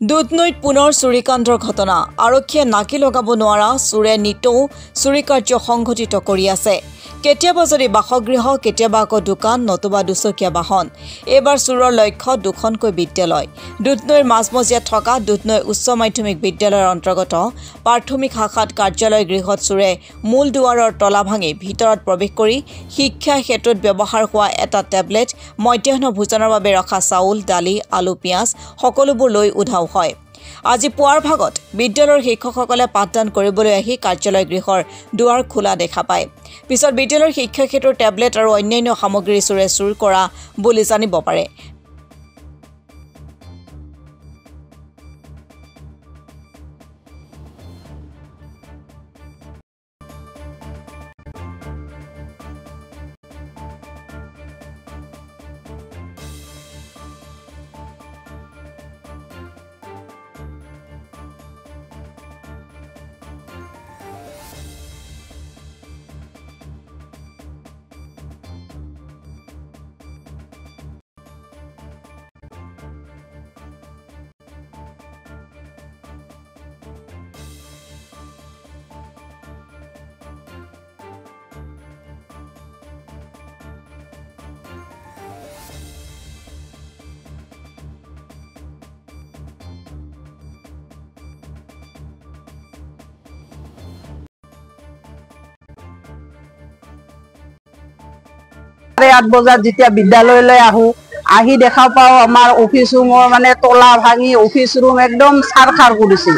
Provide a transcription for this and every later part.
দুধনৈত পুনৰ চুৰিকাণ্ডৰ ঘটনা আৰক্ষীয়ে নাকি লগাব নোৱাৰা চুৰে নিতৌ চুৰি কাৰ্য সংঘটিত কৰি আছে কেতিয়াবা যদি বাসগৃহ কেতিয়াবা আকৌ দোকান নতুবা দুচকীয়া বাহন এবাৰ চুৰৰ লক্ষ্য দুখনকৈ বিদ্যালয় দুধনৈৰ মাজমজিয়াত থকা দুধনৈ উচ্চ মাধ্যমিক বিদ্যালয়ৰ অন্তৰ্গত প্ৰাথমিক শাখাত কাৰ্যালয় গৃহত চুৰে মূল দুৱাৰৰ তলা ভাঙি ভিতৰত প্ৰৱেশ কৰি শিক্ষা ক্ষেত্ৰত ব্যৱহাৰ হোৱা এটা টেবলেট মধ্যাহ্ন ভোজনৰ বাবে ৰখা চাউল দালি আলু পিয়াজ সকলোবোৰ লৈ উধাও হয় আজি পুৱাৰ ভাগত বিদ্যালয়ৰ শিক্ষকসকলে পাঠদান কৰিবলৈ আহি কাৰ্যালয় গৃহৰ দুৱাৰ খোলা দেখা পায় পিছত বিদ্যালয়ৰ শিক্ষা ক্ষেত্ৰৰ টেবলেট আৰু অন্যান্য সামগ্ৰী চুৰ কৰা বুলি জানিব পাৰে সাড়ে 8 বজাত যেতিয়া বিদ্যালয়লৈ আহো আহি দেখা পাও আমাৰ অফিস ৰুমৰ মানে তলা ভাঙি অফিস ৰুম একদম সাৰখাৰ কৰিছে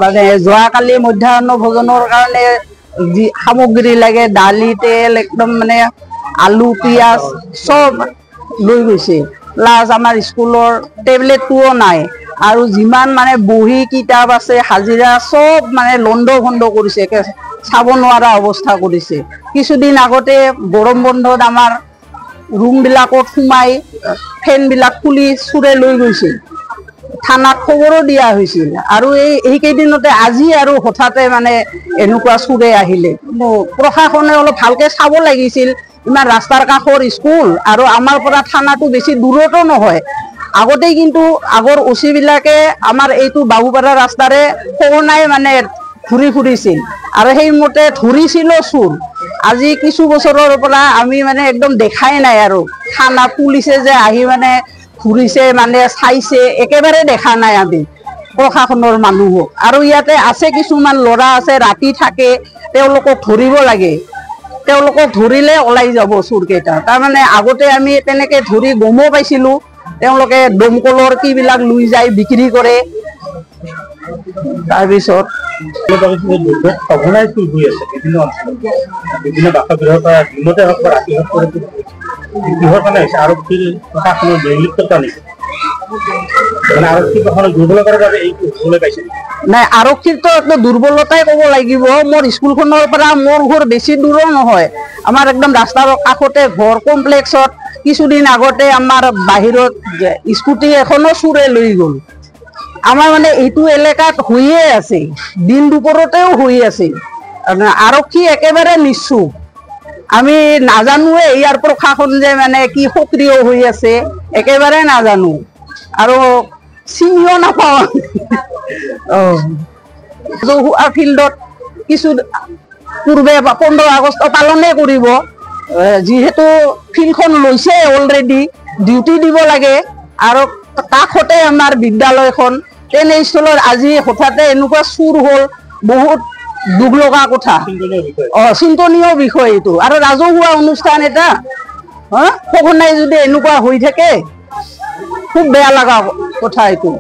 মানে যোৱাকালি মধ্যাহ্ন ভোজনৰ কাৰণে যি সামগ্ৰী লাগে দালি তেল একদম মানে আলু পিয়াজ সব লৈ গৈছে প্লাস আমাৰ স্কুলৰ টেবলেটও নাই আৰু যিমান মানে বহি কিতাপ আছে হাজিৰা সব মানে লণ্ড ভণ্ড কৰিছে চাব নোৱাৰা অৱস্থা কৰিছে কিছুদিন আগতে গৰম বন্ধত আমাৰ ৰুম বিলাকত সোমাই ফেন বিলাক খুলি চুৰে লৈ গৈছিল থানাত খবৰো দিয়া হৈছিল আৰু এই কেইদিনতে আজি আৰু হঠাতে মানে এনেকুৱা চুৰে আহিলে প্ৰশাসনে অলপ ভালকে চাব লাগিছিল ইমান ৰাস্তাৰ কাষৰ স্কুল আৰু আমাৰ পৰা থানাটো বেছি দূৰতো নহয় আগতে কিন্তু আগৰ ওচি বিলাকে আমাৰ এইটো বাবুপাৰা ৰাস্তাৰে সঘনাই মানে ঘূৰি ফুৰিছিল আৰু সেই মতে ধৰিছিল চুৰ আজি কিছু বছৰৰ পৰা আমি মানে একদম দেখাই নাই আৰু থানা পুলিচে যে আহি মানে ঘূৰিছে মানে চাইছে একেবাৰে দেখা নাই আমি প্ৰশাসনৰ মানুহক আৰু ইয়াতে আছে কিছুমান ল'ৰা আছে ৰাতি থাকে তেওঁলোকক ধৰিব লাগে তেওঁলোকক ধৰিলে ওলাই যাব চুৰকেইটা তাৰমানে আগতে আমি তেনেকে ধৰি গমো পাইছিলো তেওঁলোকে দমকলৰ কিবিলাক লৈ যায় বিক্ৰী কৰে তাৰপিছত নাই আৰক্ষীৰতো একদম দুৰ্বলতাই ক'ব লাগিব মোৰ স্কুলখনৰ পৰা মোৰ ঘৰ বেছি দূৰো নহয় আমাৰ একদম ৰাস্তাৰ কাষতে ঘৰ কমপ্লেক্সত কিছুদিন আগতে আমাৰ বাহিৰত স্কুটি এখনো চুৰে লৈ গ'ল আমাৰ মানে এইটো এলেকাত হৈয়ে আছে দিন দুপৰতেও হৈ আছে আৰক্ষী একেবাৰে নিশ্চুপ আমি নাজানোৱে ইয়াৰ প্ৰশাসন যে মানে কি সক্ৰিয় হৈ আছে একেবাৰে নাজানো আৰু চিনিও নাপাওঁ ফিল্ডত কিছু পূৰ্বে 15 আগষ্ট পালনে কৰিব যিহেতু ফিল্ডখন লৈছে অলৰেডি ডিউটি দিব লাগে আৰু কাষতে আমাৰ বিদ্যালয়খন তেনেস্থলত আজি হঠাতে এনেকুৱা চুৰ হ'ল বহুত দুখ লগা কথা চিন্তনীয় বিষয় এইটো আৰু ৰাজহুৱা অনুষ্ঠান এটা সঘনাই যদি এনেকুৱা হৈ থাকে খুব বেয়া লগা কথা এইটো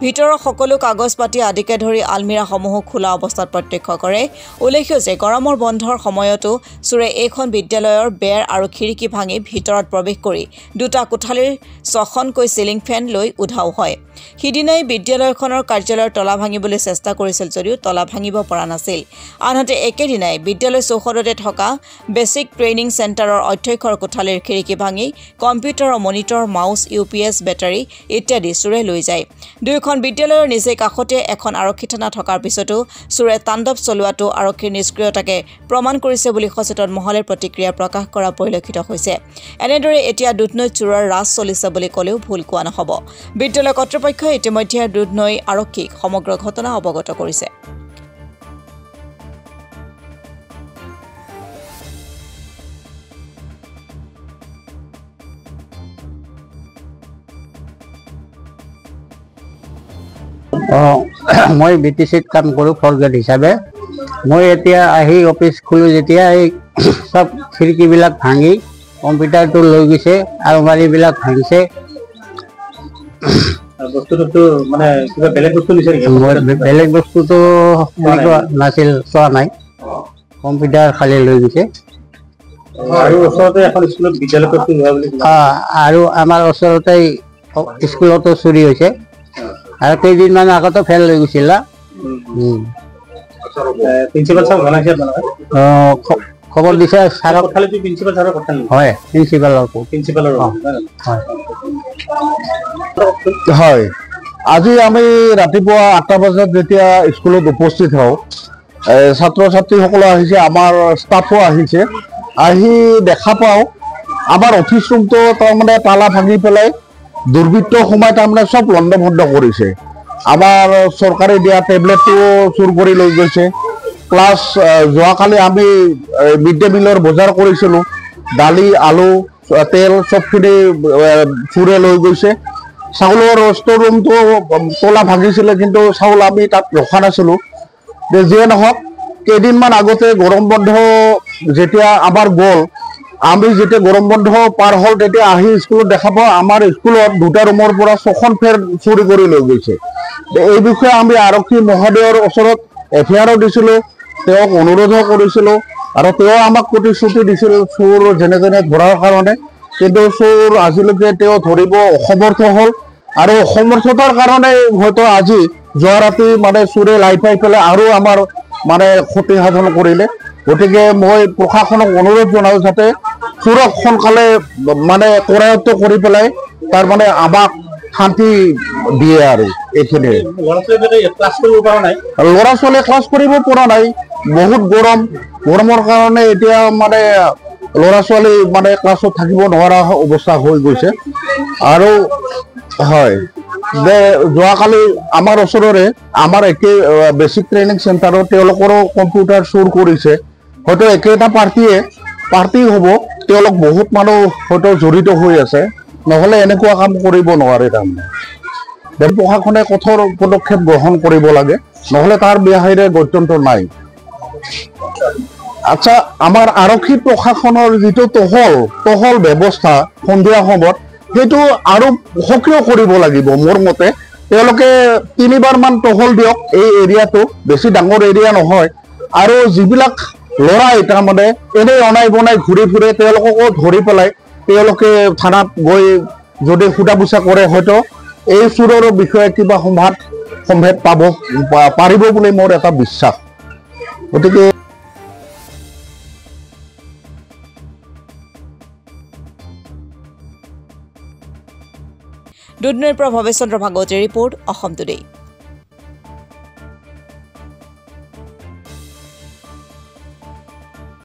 ভিতৰৰ সকলো কাগজ পাতি আদিকে ধৰি আলমিৰাসমূহ খোলা অৱস্থাত প্ৰত্যক্ষ কৰে উল্লেখ্য যে গৰমৰ বন্ধৰ সময়তো চুৰে এইখন বিদ্যালয়ৰ বেৰ আৰু খিৰিকী ভাঙি ভিতৰত প্ৰৱেশ কৰি দুটা কোঠালীৰ 6খনকৈ সিলিং ফেন লৈ উধাও হয় সিদিনাই বিদ্যালয়খনৰ কাৰ্যালয়ৰ তলা ভাঙিবলৈ চেষ্টা কৰিছিল যদিও তলা ভাঙিব পৰা নাছিল আনহাতে একেদিনাই বিদ্যালয় চৌহদতে থকা বেসিক ট্ৰেইনিং চেণ্টাৰৰ অধ্যক্ষৰ কোঠালীৰ খিৰিকী ভাঙি computer monitor mouse UPS battery ইত্যাদি চুৰে লৈ যায় দুয়োখন বিদ্যালয়ৰ নিচেই কাষতে এখন আৰক্ষী থানা থকাৰ পিছতো চোৰে তাণ্ডৱ চলোৱাটো আৰক্ষীৰ নিষ্ক্ৰিয়তাকে প্ৰমাণ কৰিছে বুলি সচেতন মহলে প্ৰতিক্ৰিয়া প্ৰকাশ কৰা পৰিলক্ষিত হৈছে। এনেদৰে এতিয়া দুধনৈত চোৰৰ ৰাজ চলিছে বুলি ক'লেও ভুল কোৱা নহ'ব। বিদ্যালয় কৰ্তৃপক্ষই ইতিমধ্যে দুধনৈ আৰক্ষীক সমগ্ৰ ঘটনা অৱগত কৰিছে। মই BTCত কাম কৰোঁ ফ'ৰ গ্ৰেড হিচাপে। মই এতিয়া আহি অফিচ খুলোঁ যেতিয়া এই চব খিৰিকীবিলাক ভাঙি কম্পিউটাৰটো লৈ গৈছে, আলমাৰীবিলাক ভাঙিছে। বেলেগ বস্তুটো নাছিল, চোৱা নাই, কম্পিউটাৰ খালি লৈ গৈছে। আৰু আমাৰ ওচৰতে স্কুলতো চুৰি হৈছে। আৰু কেইদিনমান আগতো ফেন লৈ গৈছিল। খবৰ দিছে ছাৰক। হয়, হয়, আজি আমি ৰাতিপুৱা 8টা বজাত যেতিয়া স্কুলত উপস্থিত হওঁ, ছাত্ৰ ছাত্ৰীসকলে আহিছে, আমাৰ ষ্টাফো আহিছে। আহি দেখা পাওঁ আমাৰ অফিচ ৰুমটো তাৰমানে তালা ভাঙি পেলাই দুৰ্বৃত্ত সোমাই তাৰমানে চব লণ্ড ভণ্ড কৰিছে। আমাৰ চৰকাৰে দিয়া টেবলেটটো চুৰ কৰি লৈ গৈছে। প্লাছ যোৱাকালি আমি মিড ডে মিলৰ বজাৰ কৰিছিলোঁ, দালি, আলু, তেল চবখিনি চুৰে লৈ গৈছে। চাউলৰ ষ্ট'ৰ ৰুমটো তলা ভাঙিছিলে, কিন্তু চাউল আমি তাত ৰখা নাছিলোঁ। যিয়ে নহওক, কেইদিনমান আগতে গৰম বন্ধ যেতিয়া আমাৰ গ'ল, আমি যেতিয়া গৰম বন্ধ পাৰ হ'ল তেতিয়া আহি স্কুলত দেখা পাওঁ আমাৰ স্কুলত 2টা ৰুমৰ পৰা 6খন ফেৰ চুৰি কৰি লৈ গৈছে। এই বিষয়ে আমি আৰক্ষী মহোদয়ৰ ওচৰত FIR দিছিলোঁ, তেওঁক অনুৰোধো কৰিছিলোঁ আৰু তেওঁ আমাক প্ৰতিশ্ৰুতি দিছিল চোৰ যেনে তেনে ধৰাৰ কাৰণে। কিন্তু চোৰ আজিলৈকে তেওঁ ধৰিব অসমৰ্থ হ'ল আৰু অসমৰ্থতাৰ কাৰণে হয়তো আজি যোৱা ৰাতি মানে চোৰে লাই পাই পেলাই আৰু আমাৰ মানে ক্ষতি সাধন কৰিলে। গতিকে মই প্ৰশাসনক অনুৰোধ জনাওঁ যাতে চোৰক সোনকালে মানে কৰায়ত্ব কৰি পেলাই তাৰ মানে আমাক শান্তি দিয়ে। আৰু এইখিনি ল'ৰা ছোৱালীয়ে ক্লাছ কৰিব পৰা নাই, বহুত গৰমৰ কাৰণে এতিয়া মানে ল'ৰা ছোৱালী মানে ক্লাছত থাকিব নোৱাৰা অৱস্থা হৈ গৈছে। আৰু হয়, যোৱাকালি আমাৰ ওচৰৰে আমাৰ একে বেচিক ট্ৰেইনিং চেণ্টাৰত তেওঁলোকৰো কম্পিউটাৰ চুৰ কৰিছে। হয়তো একেটা পাৰ্টি হ'ব, তেওঁলোক বহুত মানুহ হয়তো জড়িত হৈ আছে, নহ'লে এনেকুৱা কাম কৰিব নোৱাৰে। তাৰমানে প্ৰশাসনে কঠোৰ পদক্ষেপ গ্ৰহণ কৰিব লাগে, নহ'লে তাৰ বাহিৰে গত্যন্ত নাই। আচ্ছা, আমাৰ আৰক্ষী প্ৰশাসনৰ যিটো টহল ব্যৱস্থা সন্ধিয়া সময়ত, সেইটো আৰু সক্ৰিয় কৰিব লাগিব মোৰ মতে। তেওঁলোকে 3বাৰমান টহল দিয়ক এই এৰিয়াটো, বেছি ডাঙৰ এৰিয়া নহয়। আৰু যিবিলাক ল'ৰাই তাৰমানে এনেই অনাই বনাই ঘূৰি ফুৰে, তেওঁলোককো ধৰি পেলাই তেওঁলোকে থানাত গৈ যদি সোধা পোছা কৰে, হয়তো এই চোৰৰ বিষয়ে কিবা সম্ভেদ পাব পাৰিব বুলি মোৰ এটা বিশ্বাস। গতিকে দুধনৈৰ পৰা ভৱেশ চন্দ্ৰ ভাগৱতীৰ ৰিপৰ্ট, অসম টুডে।